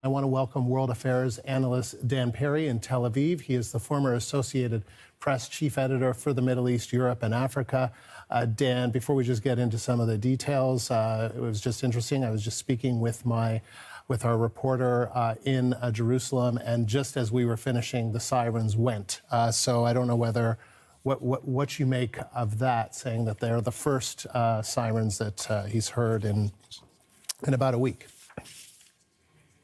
I want to welcome World Affairs analyst Dan Perry in Tel Aviv. He is the former Associated Press chief editor for the Middle East, Europe, and Africa. Dan, before we just get into some of the details, it was just interesting. I was just speaking with our reporter in Jerusalem, and just as we were finishing, the sirens went. So I don't know what you make of that, saying that they're the first sirens that he's heard in about a week.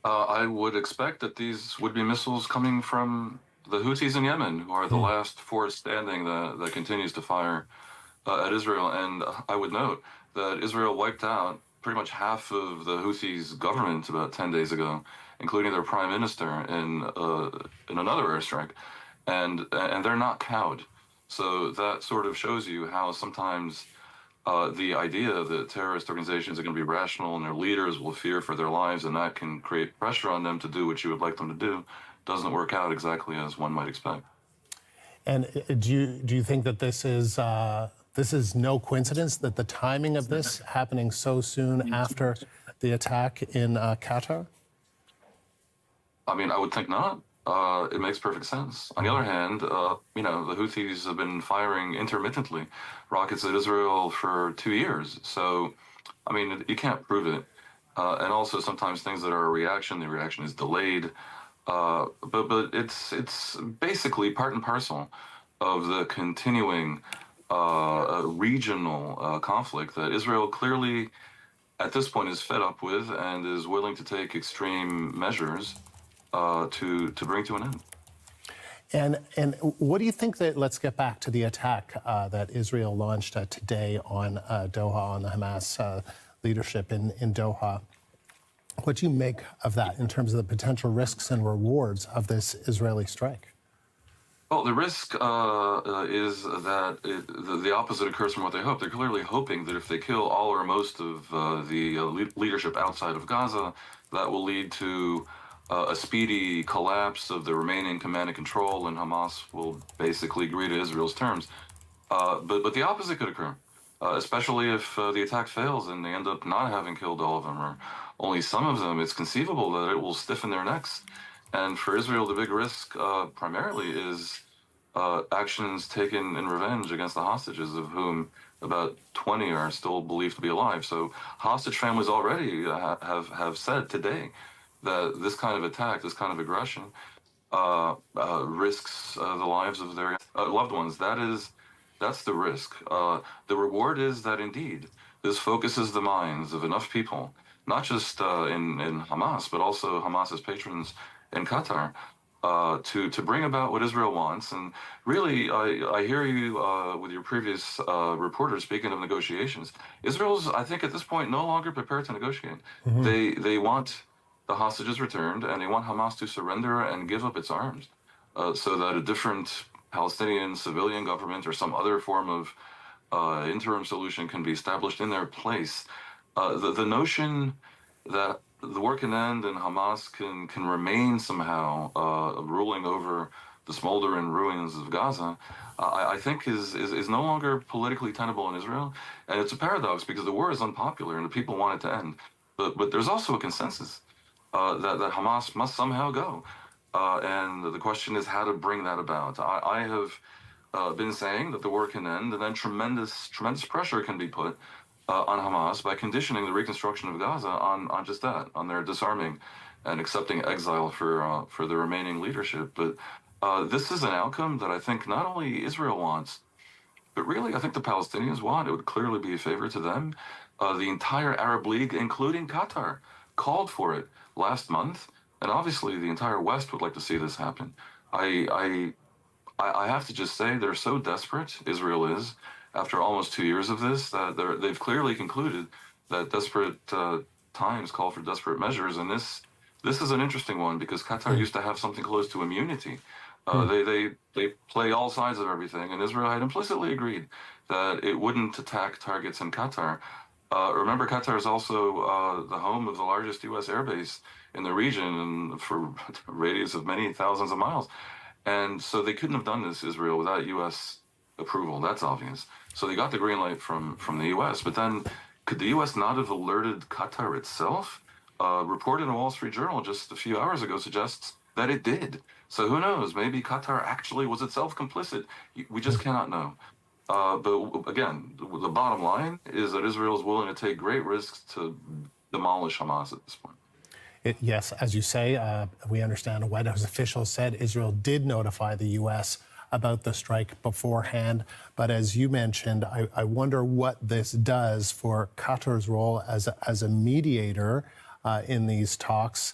I would expect that these would be missiles coming from the Houthis in Yemen, who are the last force standing that continues to fire at Israel. And I would note that Israel wiped out pretty much half of the Houthis' government about 10 days ago, including their prime minister in another airstrike. And they're not cowed. So that sort of shows you how sometimes the idea that terrorist organizations are going to be rational and their leaders will fear for their lives and that can create pressure on them to do what you would like them to do doesn't work out exactly as one might expect. And do you think that this is no coincidence, that the timing of this happening so soon after the attack in Qatar? I mean, I would think not. It makes perfect sense. On the other hand, the Houthis have been firing intermittently rockets at Israel for 2 years. So, I mean, you can't prove it. And also sometimes things that are a reaction, the reaction is delayed. But it's basically part and parcel of the continuing regional conflict that Israel clearly at this point is fed up with and is willing to take extreme measures to bring to an end. And what do you think that, let's get back to the attack that Israel launched today on Doha, on the Hamas leadership in Doha. What do you make of that in terms of the potential risks and rewards of this Israeli strike? Well, the risk is that the opposite occurs from what they hope. They're clearly hoping that if they kill all or most of the leadership outside of Gaza, that will lead to a speedy collapse of the remaining command and control, and Hamas will basically agree to Israel's terms. But the opposite could occur, especially if the attack fails and they end up not having killed all of them or only some of them. It's conceivable that it will stiffen their necks. And for Israel, the big risk primarily is actions taken in revenge against the hostages, of whom about 20 are still believed to be alive. So hostage families already have said today that this kind of attack, this kind of aggression, risks the lives of their loved ones. That's the risk. The reward is that indeed this focuses the minds of enough people, not just in Hamas, but also Hamas's patrons in Qatar, to bring about what Israel wants. And really, I hear you with your previous reporter speaking of negotiations. Israel's, I think, at this point, no longer prepared to negotiate. Mm-hmm. They want the hostages returned, and they want Hamas to surrender and give up its arms so that a different Palestinian civilian government or some other form of interim solution can be established in their place. The notion that the war can end and Hamas can remain somehow ruling over the smoldering ruins of Gaza, I think is no longer politically tenable in Israel. And it's a paradox because the war is unpopular and the people want it to end. But there's also a consensus that Hamas must somehow go. And the question is how to bring that about. I have been saying that the war can end, and then tremendous pressure can be put on Hamas by conditioning the reconstruction of Gaza on just that, on their disarming and accepting exile for the remaining leadership. But this is an outcome that I think not only Israel wants, but really I think the Palestinians want. It would clearly be a favor to them. The entire Arab League, including Qatar, called for it last month, and obviously the entire West would like to see this happen. I have to just say they're so desperate, Israel is, after almost 2 years of this, that they've clearly concluded that desperate times call for desperate measures, and this is an interesting one because Qatar used to have something close to immunity. They play all sides of everything, and Israel had implicitly agreed that it wouldn't attack targets in Qatar. Remember, Qatar is also the home of the largest U.S. airbase in the region and for a radius of many thousands of miles. And so they couldn't have done this, Israel, without U.S. approval. That's obvious. So they got the green light from the U.S. But then could the U.S. not have alerted Qatar itself report in a Wall Street Journal just a few hours ago suggests that it did. So who knows? Maybe Qatar actually was itself complicit. We just cannot know. But again, the bottom line is that Israel is willing to take great risks to demolish Hamas at this point. Yes, as you say, we understand a White House official said Israel did notify the U.S. about the strike beforehand. But as you mentioned, I wonder what this does for Qatar's role as a mediator in these talks.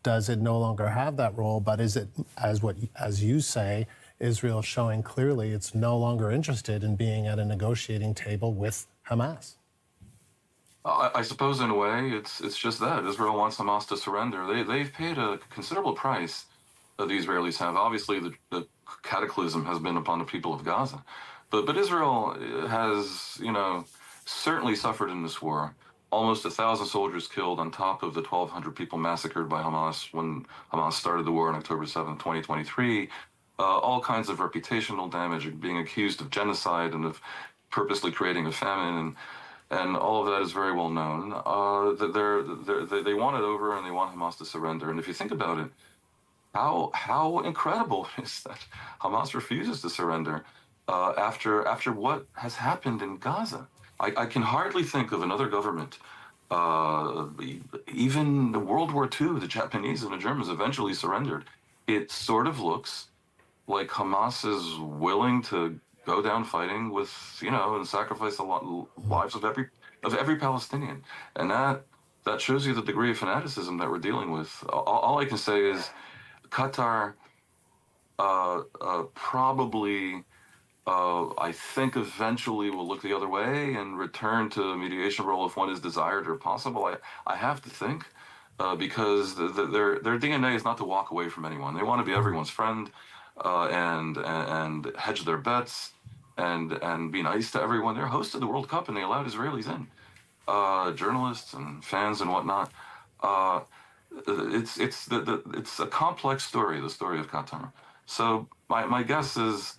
Does it no longer have that role? But is it, as you say, Israel showing clearly it's no longer interested in being at a negotiating table with Hamas? I suppose in a way it's just that Israel wants Hamas to surrender. They've paid a considerable price. The Israelis have. Obviously, the cataclysm has been upon the people of Gaza, but Israel has certainly suffered in this war. Almost 1,000 soldiers killed on top of the 1,200 people massacred by Hamas when Hamas started the war on October 7th, 2023. All kinds of reputational damage, being accused of genocide and of purposely creating a famine, and all of that is very well known. They want it over, and they want Hamas to surrender. And if you think about it, how incredible is that Hamas refuses to surrender after what has happened in Gaza? I can hardly think of another government. Even the World War II, the Japanese and the Germans eventually surrendered. It sort of looks like Hamas is willing to go down fighting with, and sacrifice the lives of every Palestinian, and that shows you the degree of fanaticism that we're dealing with. All I can say is, Qatar probably, I think, eventually will look the other way and return to a mediation role if one is desired or possible. I have to think. Because their DNA is not to walk away from anyone. They want to be everyone's friend, and hedge their bets, and be nice to everyone. They're hosts of the World Cup, and they allowed Israelis in, journalists and fans and whatnot. It's a complex story, the story of Qatar. So my guess is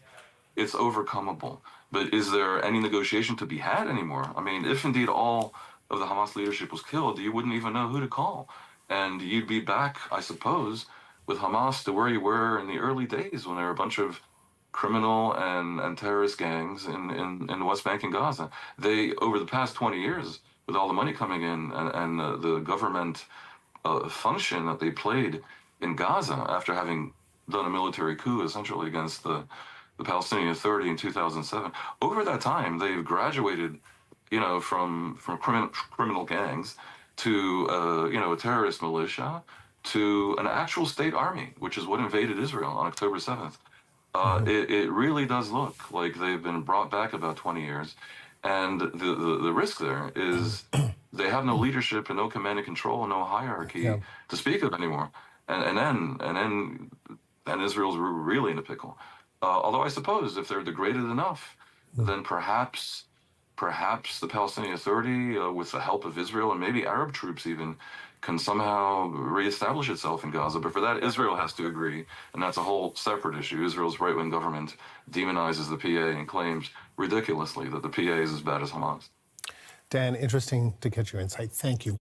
it's overcomable. But is there any negotiation to be had anymore? I mean, if indeed all of the Hamas leadership was killed, you wouldn't even know who to call. And you'd be back, I suppose, with Hamas to where you were in the early days when there were a bunch of criminal and terrorist gangs in the West Bank and Gaza. They, over the past 20 years, with all the money coming in and the government function that they played in Gaza after having done a military coup essentially against the Palestinian Authority in 2007, over that time, they've graduated from criminal gangs to a terrorist militia to an actual state army, which is what invaded Israel on October 7th. It really does look like they've been brought back about 20 years, and the risk there is they have no leadership and no command and control and no hierarchy to speak of anymore, and then Israel's really in a pickle. Although I suppose if they're degraded enough, then perhaps the Palestinian Authority, with the help of Israel and maybe Arab troops even, can somehow reestablish itself in Gaza. But for that, Israel has to agree, and that's a whole separate issue. Israel's right-wing government demonizes the PA and claims ridiculously that the PA is as bad as Hamas. Dan, interesting to get your insight. Thank you.